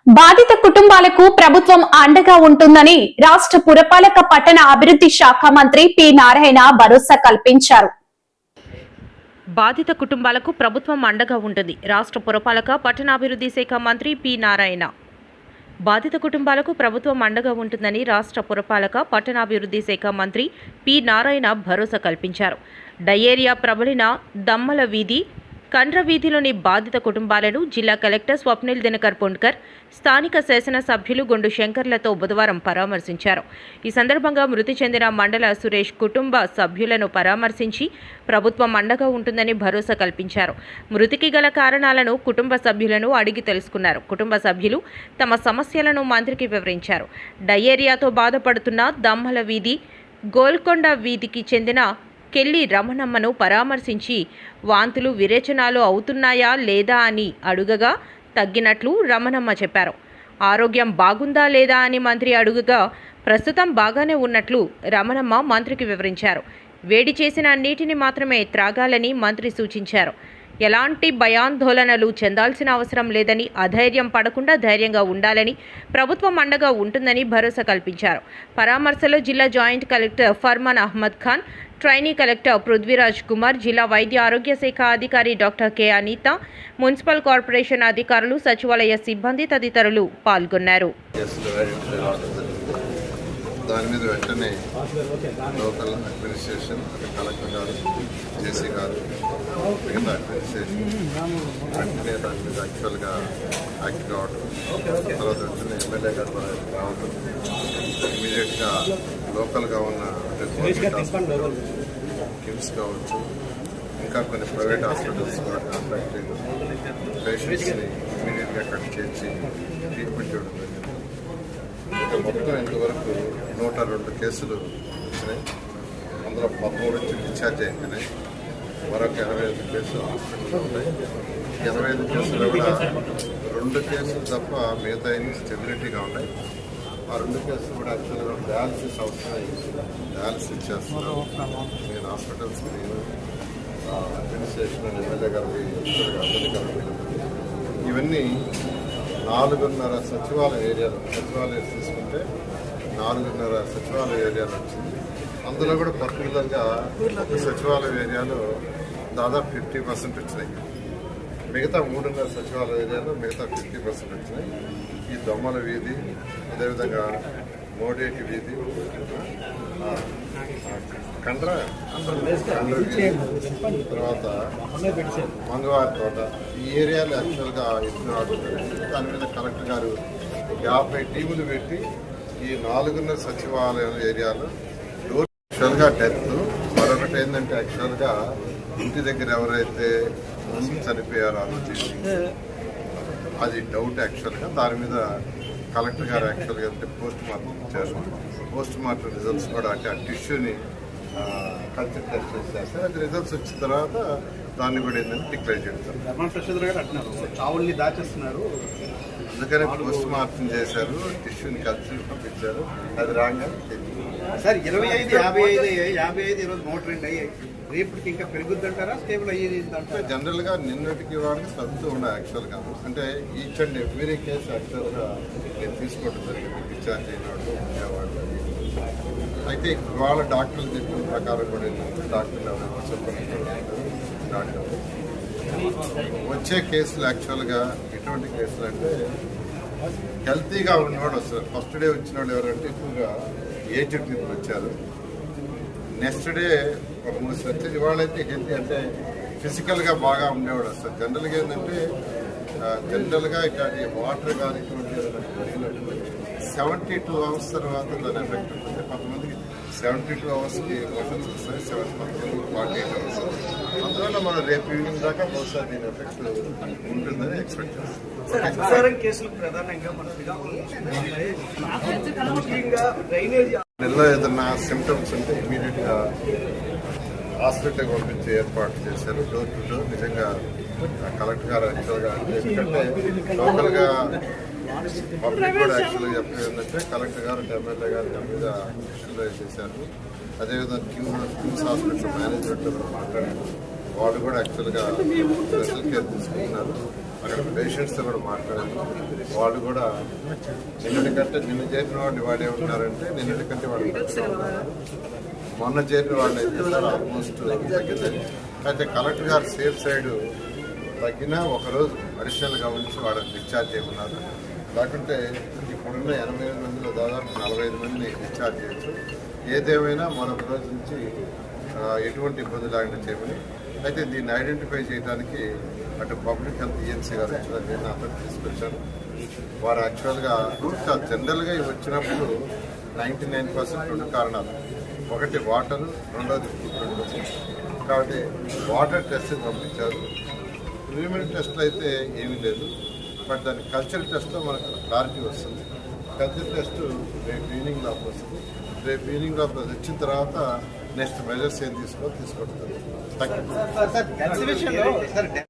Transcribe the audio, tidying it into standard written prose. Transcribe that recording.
బాధిత కుటుంబాలకు ప్రభుత్వం అండగా ఉంటుందని రాష్ట్ర పురపాలక పట్టణ అభివృద్ధి శాఖ మంత్రి పి నారాయణ భరోసా కల్పించారు. బాధిత కుటుంబాలకు ప్రభుత్వం అండగా ఉంటుంది. రాష్ట్ర పురపాలక పట్టణాభివృద్ధి శాఖ మంత్రి పి నారాయణ బాధిత కుటుంబాలకు ప్రభుత్వం అండగా ఉంటుందని రాష్ట్ర పురపాలక పట్టణాభివృద్ధి శాఖ మంత్రి పి నారాయణ భరోసా కల్పించారు. డయేరియా ప్రబలిన దమ్మల వీధి, కండ్ర వీధిలోని బాధిత కుటుంబాలను జిల్లా కలెక్టర్ స్వప్నిల్ దినకర్ పొండ్కర్, స్థానిక శాసనసభ్యులు గొండు శంకర్లతో బుధవారం పరామర్శించారు. ఈ సందర్భంగా మృతి చెందిన మండల సురేష్ కుటుంబ సభ్యులను పరామర్శించి ప్రభుత్వం అండగా ఉంటుందని భరోసా కల్పించారు. మృతికి గల కారణాలను కుటుంబ సభ్యులను అడిగి తెలుసుకున్నారు. కుటుంబ సభ్యులు తమ సమస్యలను మంత్రికి వివరించారు. డయేరియాతో బాధపడుతున్న దమ్మల వీధి, గోల్కొండ వీధికి చెందిన కెల్లి రమణమ్మను పరామర్శించి వాంతులు విరేచనాలు అవుతున్నాయా లేదా అని అడుగగా తగ్గినట్లు రమణమ్మ చెప్పారు. ఆరోగ్యం బాగుందా లేదా అని మంత్రి అడుగగా ప్రస్తుతం బాగానే ఉన్నట్లు రమణమ్మ మంత్రికి వివరించారు. వేడి చేసిన నీటిని మాత్రమే త్రాగాలని మంత్రి సూచించారు. ఎలాంటి భయాందోళనలు చెందాల్సిన అవసరం లేదని, అధైర్యం పడకుండా ధైర్యంగా ఉండాలని, ప్రభుత్వం అండగా ఉంటుందని భరోసా కల్పించారు. పరామర్శలో జిల్లా joint collector Farman Ahmed Khan, trainee collector Prithviraj Kumar, జిల్లా వైద్య ఆరోగ్య శాఖ అధికారి doctor K Anitha, municipal corporation అధికారులు, సచివాలయ సిబ్బంది తదితరులు పాల్గొన్నారు. దాని మీద వెంటనే లోకల్ అడ్మినిస్ట్రేషన్, కలెక్టర్ గారు, జేసీ గారు, మిగతా అడ్మినిస్ట్రేషన్ వెంటనే దాని మీద యాక్చువల్గా యాక్ట్ కావడం, తర్వాత వెంటనే ఎమ్మెల్యే గారు రావడం, ఇమీడియట్గా లోకల్గా ఉన్న కిమ్స్ కావచ్చు, ఇంకా కొన్ని ప్రైవేట్ హాస్పిటల్స్ కూడా కాంటాక్ట్ పేషెంట్స్ని ఇమీడియట్గా కట్ చేసి ట్రీట్మెంట్ ఇవ్వడం జరిగింది. ఇంకా మొత్తం ఇంతవరకు 102 కేసులు వచ్చినాయి. అందులో 13 డిశ్చార్జ్ అయిపోయినాయి. మరొక 85 కేసులు హాస్పిటల్లో ఉన్నాయి. 85 కేసులు కూడా 2 కేసులు తప్ప మిగతా స్టెబిలిటీగా ఉన్నాయి. ఆ 2 కేసులు కూడా యాక్చువల్గా డయాలసిస్ అవసరం, డయాలసిస్ చేస్తున్నాం. నేను హాస్పిటల్స్కి అడ్మినిస్ట్రేషన్ ఎమ్మెల్యే గారికి అందరికీ ఇవన్నీ 4.5 సచివాలయ ఏరియాలు, సచివాలయం తీసుకుంటే 4.5 సచివాలయ ఏరియాలు వచ్చింది. అందులో కూడా పర్టికులర్గా ఒక సచివాలయ ఏరియాలో దాదాపు 50% వచ్చినాయి. మిగతా 3.5 సచివాలయ ఏరియాలో మిగతా 50% వచ్చినాయి. ఈ దొమ్మల వీధి, అదేవిధంగా మోడేటి వీధి, కండ్ర వీధి, తర్వాత మంగవారి తోట, ఈ ఏరియాలో యాక్చువల్గా ఎత్తున ఆడుతుంది. దాని మీద కలెక్టర్ గారు 50 టీములు పెట్టి ఈ 4.5 సచివాలయం ఏరియాలో యాక్చువల్గా డెత్, మరొకటి ఏంటంటే యాక్చువల్గా ఇంటి దగ్గర ఎవరైతే చనిపోయారో అది డౌట్. యాక్చువల్గా దాని మీద కలెక్టర్ గారు యాక్చువల్గా అంటే పోస్ట్ మార్టం ఇచ్చారు. పోస్ట్ మార్టం రిజల్ట్స్ కూడా అంటే ఆ టిష్యూని కల్చర్ టెస్ట్ చేస్తే అది రిజల్ట్స్ వచ్చిన తర్వాత దాన్ని కూడా ఏంటంటే డిక్లేర్ చేస్తారు. చావుల్ని దాచేస్తున్నారు, అందుకనే పోస్ట్ మార్టం చేశారు, టిష్యూని కల్చర్ పంపించారు. అది రాగా సార్ 25, 55 ఈరోజు 102 అయ్యాయి. రేపటికి ఇంకా పెరుగుద్దంటారా, స్టేబుల్ అయ్యేది అంటే? జనరల్గా నిన్నటికి వాడికి తగ్గుతూ ఉన్నాయి. యాక్చువల్గా అంటే ఈచ్ అండ్ ఎవ్రీ కేసు యాక్చువల్గా నేను తీసుకోవడం జరిగింది. డిశ్చార్జ్ అయినవాడు, ఉండేవాడు. అయితే వాళ్ళ డాక్టర్లు చెప్పిన ప్రకారం కూడా ఏంటంటే డాక్టర్లు డాక్టర్ వచ్చే కేసులు యాక్చువల్గా ఎటువంటి కేసులు అంటే హెల్తీగా ఉన్నవాడు వస్తారు. ఫస్ట్ డే వచ్చిన వాళ్ళు ఎవరంటే ఎక్కువగా ఏజ్డ్ పీపుల్ వచ్చారు. నెక్స్ట్ డే ఒక 3 వచ్చేది వాళ్ళైతే హెల్తీ అంటే ఫిజికల్గా బాగా ఉండేవాడు వస్తారు. జనరల్గా ఏంటంటే జనరల్గా ఇక్కడ వాటర్ కానీ ఇటువంటి 72 అవర్స్ తర్వాత దాని ఎఫెక్ట్ ఉంటుంది. కొంతమందికి 72 అవర్స్కి మోషన్స్ వస్తాయి, 48 అవర్స్. అందువల్ల మనం రేపు ఈవినింగ్ దాకా బహుశా దీని ఎఫెక్ట్ ఉంటుందని ఎక్స్పెక్ట్ చేస్తాం. కేసులు ప్రధానంగా నెలలో ఏదన్నా సిమ్టమ్స్ ఉంటే ఇమీడియట్గా హాస్పిటల్కి పంపించే ఏర్పాటు చేశారు. డోర్ టు డోర్ నిజంగా కలెక్టర్ గారు యాక్చువల్గా ఎందుకంటే లోకల్గా పబ్లిక్ కూడా యాక్చువల్గా చెప్పేది ఏంటంటే కలెక్టర్ గారు, ఎమ్మెల్యే గారు దాని మీద విషయం చేశారు. అదేవిధంగా కిమ్స్ హాస్పిటల్ మేనేజ్మెంట్ మాట్లాడారు. వాళ్ళు కూడా యాక్చువల్గా స్పెషల్ కేర్ తీసుకుంటున్నారు. అక్కడ పేషెంట్స్తో కూడా మాట్లాడాను. వాళ్ళు కూడా నిన్నటికంటే నిన్న చేరిన వాళ్ళు వాడే ఉంటారంటే నిన్నటికంటే వాళ్ళు మొన్న చేరిన వాళ్ళు అయితే సార్ ఆల్మోస్ట్ తగ్గింది. అయితే కలెక్టర్ గారు సేఫ్ సైడ్ తగ్గినా ఒకరోజు అడిషనల్గా ఉంచి వాళ్ళని డిశ్చార్జ్ చేయమన్నారు. లేకుంటే ఇప్పుడున్న 85 మందిలో దాదాపు 45 మందిని డిశ్చార్జ్ చేయొచ్చు. ఏదేమైనా మరొక రోజు నుంచి ఎటువంటి ఇబ్బంది లేకుండా చేయమని. అయితే దీన్ని ఐడెంటిఫై చేయడానికి అటు పబ్లిక్ హెల్త్ ఏజెన్సీ గారు యాక్చువల్గా నేను అతను తీసుకొచ్చాను. వారు యాక్చువల్గా జనరల్గా ఇవి వచ్చినప్పుడు 99% 2 కారణాలు. ఒకటి వాటర్, రెండోది ఫుడ్. కాబట్టి వాటర్ టెస్ట్ పంపించారు. ప్రిలిమినరీ టెస్ట్లు అయితే ఏమీ లేదు, బట్ దాని కల్చర్ టెస్ట్లో మనకు క్లారిటీ వస్తుంది. కల్చర్ టెస్ట్ రేపు ఈవినింగ్ లోపల వస్తుంది. రేపు ఈవినింగ్ లోపల వచ్చిన తర్వాత నెక్స్ట్ మెజర్స్ ఏం తీసుకుంటుంది. Thank you.